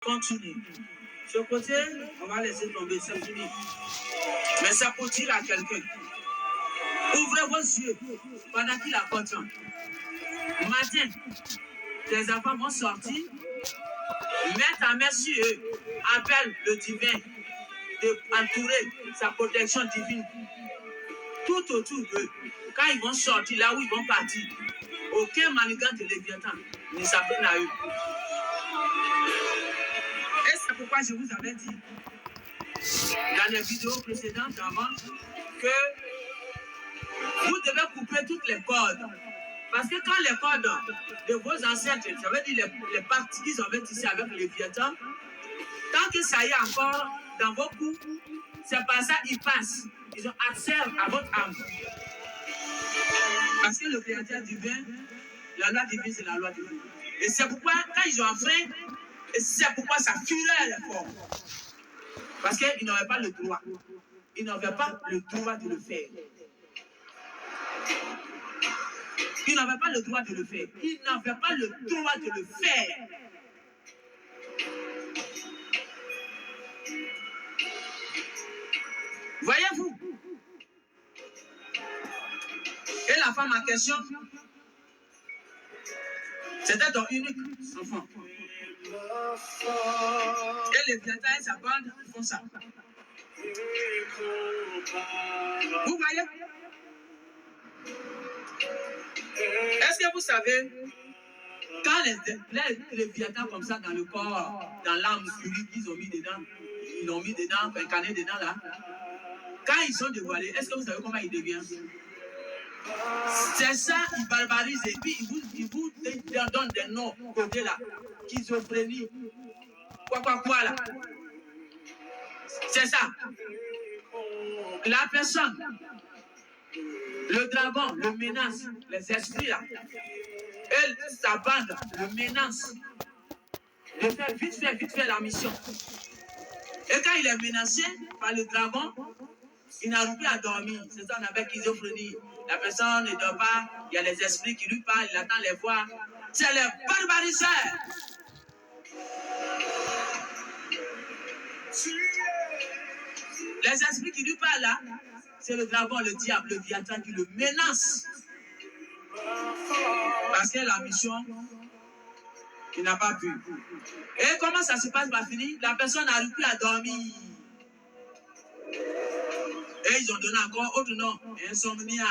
Continue. Ce côté, on va laisser tomber, c'est fini. Mais ça peut dire à quelqu'un. Ouvrez vos yeux pendant qu'il apporte. Matin, les enfants vont sortir, mettre ta main sur eux, appelle le divin d'entourer sa protection divine tout autour d'eux. Quand ils vont sortir, là où ils vont partir, aucun manigant de Léviathan ne s'apprenne à eux. Et c'est pourquoi je vous avais dit dans les vidéos précédentes avant que vous devez couper toutes les cordes. Parce que quand les cordes de vos ancêtres, ça veut dire les parties qu'ils ont tissées avec le Léviathan, tant que ça y est encore dans vos coups, c'est par ça qu'ils passent. Ils ont accès à votre âme. Parce que le créateur divin, la loi divine, c'est la loi divine. Et c'est pourquoi, quand ils ont enfreint, et c'est pourquoi ça fureur est fort. Parce qu'ils n'avaient pas le droit. Ils n'avaient pas le droit de le faire. Ils n'avaient pas le droit de le faire. Ils n'avaient pas le droit de le faire. Voyez-vous? Et la femme en question, c'était ton unique enfant. Et les Léviathan et sa bande font ça. Vous voyez? Est-ce que vous savez, quand les Léviathan comme ça dans le corps, dans l'âme spirituelle qu'ils ont mis dedans, ils l'ont mis dedans, incarné dedans là, quand ils sont dévoilés, est-ce que vous savez comment ils deviennent? C'est ça, ils barbarisent et puis ils vous donnent des noms côté là, schizophrénie, quoi là. C'est ça. La personne, le dragon, le menace, les esprits là, et sa bande, le menace de faire vite fait la mission. Et quand il est menacé par le dragon, il n'arrive plus à dormir. C'est ça, on appelle schizophrénie. La personne ne dort pas, il y a les esprits qui lui parlent, il attend les voix. C'est les barbariseurs. Les esprits qui lui parlent là, c'est le dragon, le diable, le Léviathan qui le menace. Parce que la mission, il n'a pas pu. Et comment ça se passe par fini? La personne n'arrive plus à dormir. Et ils ont donné encore autre nom, insomnia.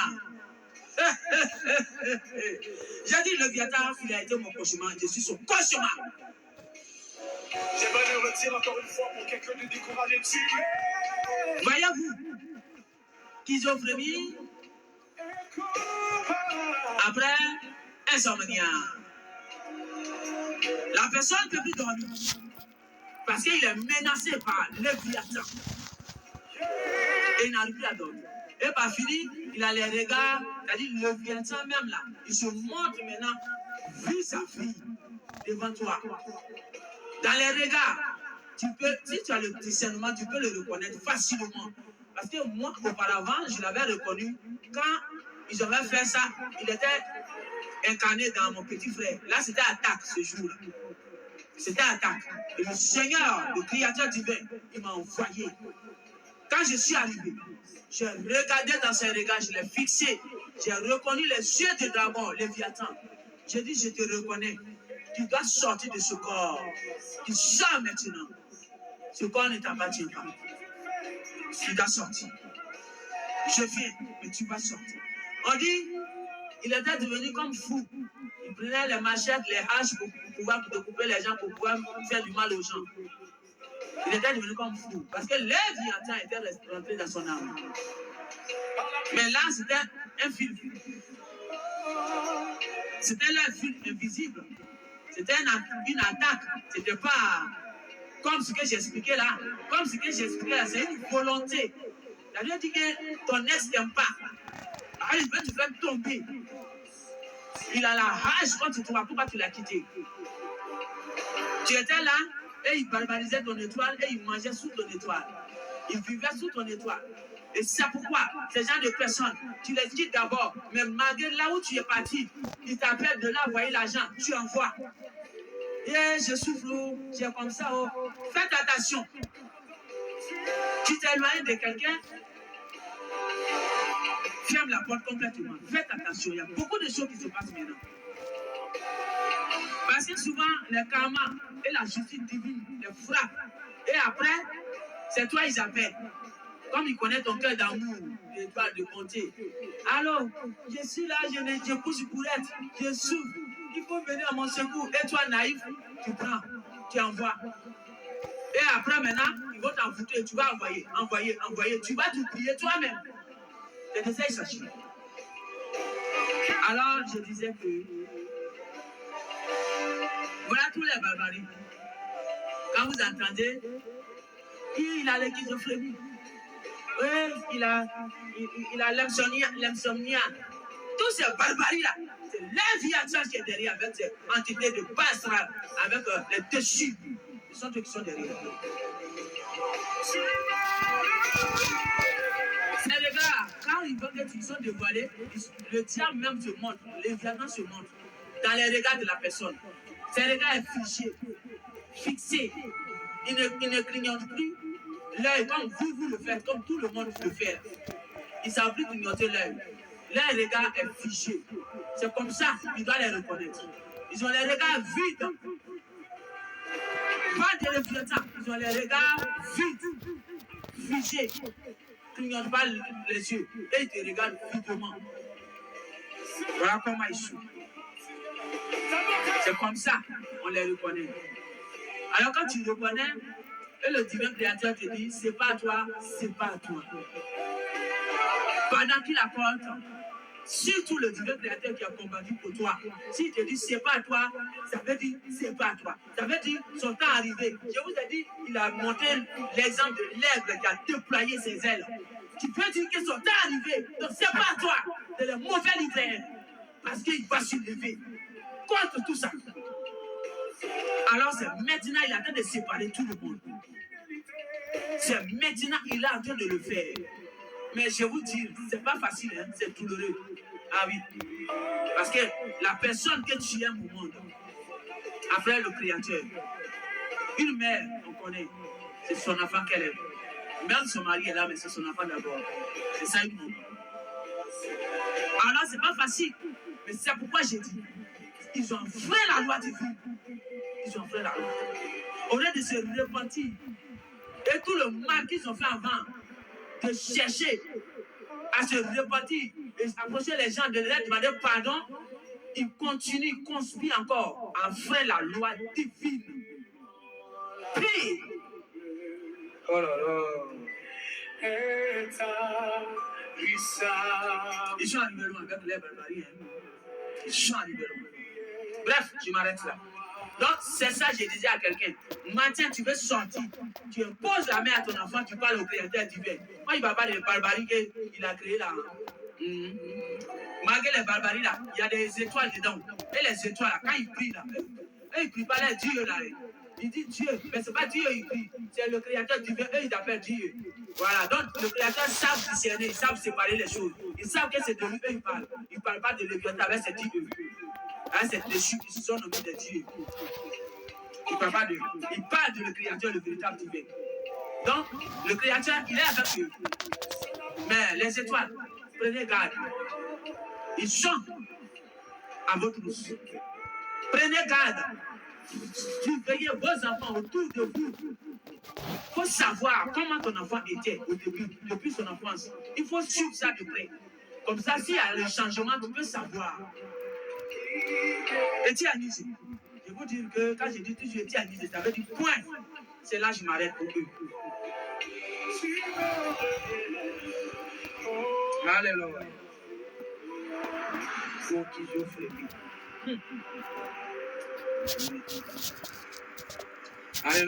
J'ai dit, le Léviathan, il a été mon cauchemar, je suis son cauchemar. J'aimerais le retirer encore une fois pour quelqu'un de découragé dessus. Voyez-vous, schizophrénie, après, insomnia. La personne ne peut plus dormir parce qu'il est menacé par le Léviathan. Et il n'arrive plus à dormir. Et par fini, il a les regards, c'est-à-dire le Léviathan même là, il se montre maintenant, vu sa fille devant toi. Dans les regards, si tu as le discernement, tu peux le reconnaître facilement. Parce que moi, auparavant, je l'avais reconnu. Quand ils avaient fait ça, il était incarné dans mon petit frère. Là, c'était attaque ce jour-là. C'était attaque. Et le Seigneur, le Créateur divin, il m'a envoyé. Quand je suis arrivé, j'ai regardé dans ses regards, je l'ai fixé. J'ai reconnu les yeux de dragon, Léviathan. J'ai dit, je te reconnais. Tu dois sortir de ce corps. Tu sors maintenant. Ce corps ne t'appartient pas. Tu dois sortir. Je viens, mais tu vas sortir. On dit, il était devenu comme fou. Il prenait les machettes, les haches pour pouvoir découper les gens, pour pouvoir faire du mal aux gens. Il était devenu comme fou. Parce que Léviathan était rentré dans son âme. Mais là, c'était un fil. C'était là un fil invisible. C'était une attaque. C'était pas comme ce que j'expliquais là. Comme ce que j'expliquais là, c'est une volonté. Ça veut dire que ton ex t'aime pas. Alors il veut te faire tomber. Il a la rage contre toi. Pourquoi tu l'as quitté? Tu étais là et il barbarisait ton étoile et il mangeait sous ton étoile. Il vivait sous ton étoile. Et c'est pourquoi ces gens de personnes, tu les quittes d'abord, mais malgré là où tu es parti, ils t'appellent de là, envoyer l'argent, tu envoies. je souffre, j'ai comme ça. Oh. Faites attention. Tu t'éloignes de quelqu'un, ferme la porte complètement. Faites attention, il y a beaucoup de choses qui se passent maintenant. Parce que souvent, le karma et la justice divine les frappent. Et après, c'est toi ils appellent. Comme ils connaissent ton cœur d'amour, ils doivent de compter. Alors, je suis là, je pousse pour être, je souffre. Il faut venir à mon secours. Et toi, naïf, tu prends, tu envoies. Et après, maintenant, ils vont t'en foutre. Tu vas envoyer. Tu vas te prier toi-même. C'est de ça il s'agit. Alors, je disais que voilà tous les barbaries. Quand vous entendez, il a les schizophrénie. Oui, il a l'insomnia. Tous ces barbaries-là, c'est l'inviation qui est derrière avec ces entités de base, avec les déchus. Ce sont ceux qui sont derrière. C'est les gars, quand ils voient qu'ils sont dévoilés, le diable même se montre, les violents se montrent dans les regards de la personne. Ces regards est fixé. Il ne clignote plus l'œil comme vous le faites, comme tout le monde le fait. Ils ne savent plus clignoter l'œil. Leur regard est figé. C'est comme ça qu'il doit les reconnaître. Ils ont les regards vides. Pas de réfléchissant. Ils ont les regards vides, figés. Ils ne clignotent pas les yeux. Et ils te regardent videment. Voilà comment ils sont. C'est comme ça qu'on les reconnaît. Alors quand tu reconnais, et le divin créateur te dit, c'est pas toi, c'est pas toi. Pendant qu'il apporte, surtout le divin créateur qui a combattu pour toi, s'il te dit, c'est pas toi, ça veut dire, c'est pas toi. Ça veut dire, son temps arrivé. Je vous ai dit, il a montré l'exemple de l'aigle qui a déployé ses ailes. Tu peux dire que son temps arrivé, donc c'est pas toi, c'est le mauvais livre, parce qu'il va se lever contre tout ça. Alors c'est maintenant il est en train de séparer tout le monde. C'est maintenant il est en train de le faire. Mais je vous dis, c'est pas facile, hein? C'est douloureux. Ah oui. Parce que la personne que tu aimes au monde, après le Créateur, une mère, on connaît, c'est son enfant qu'elle aime. Même son mari est là, mais c'est son enfant d'abord. C'est ça une maman. Alors c'est pas facile. Mais c'est pourquoi j'ai dit, ils ont enfreint la loi divine. Ils ont fait la loi. Au lieu de se repentir, et tout le mal qu'ils ont fait avant, de chercher à se repentir et approcher les gens, de leur demander pardon, ils continuent, ils conspirent encore à faire la loi divine. Puis, oh là là, ils sont arrivés loin avec les barbaries. Ils sont arrivés loin. Bref, je m'arrête là. Donc, c'est ça que je disais à quelqu'un. Maintenant, tu veux sortir, tu imposes la main à ton enfant, tu parles au Créateur divin. Moi, il ne va pas des barbaries qu'il a créées là. Malgré les barbaries là, il y a des étoiles dedans. Et les étoiles là, quand ils prient là, ils ne prient pas les dieux là. Ils disent Dieu, mais ce n'est pas Dieu ils prient, c'est le Créateur divin, eux ils appellent Dieu. Voilà, donc le Créateur savent discerner, ils savent séparer les choses. Ils savent que c'est de lui eux ils parlent. Ils ne parlent pas de Léviathan avec ses dieux. Hein, c'est les chutes qui sont nommés des dieux. Ils parlent de le Créateur, le véritable divin. Donc, le Créateur, il est avec eux. Mais les étoiles, prenez garde. Ils chantent à votre bouche. Prenez garde. Surveillez vos enfants autour de vous. Il faut savoir comment ton enfant était au début, depuis son enfance. Il faut suivre ça de près. Comme ça, s'il y a le changement, tu peux savoir. Et tu as anisé. Je vous dire que quand je dis toujours tu as anisé, ça veut dire point. C'est là que je m'arrête pour eux. Alléluia. Faut qu'ils offrent. Alléluia.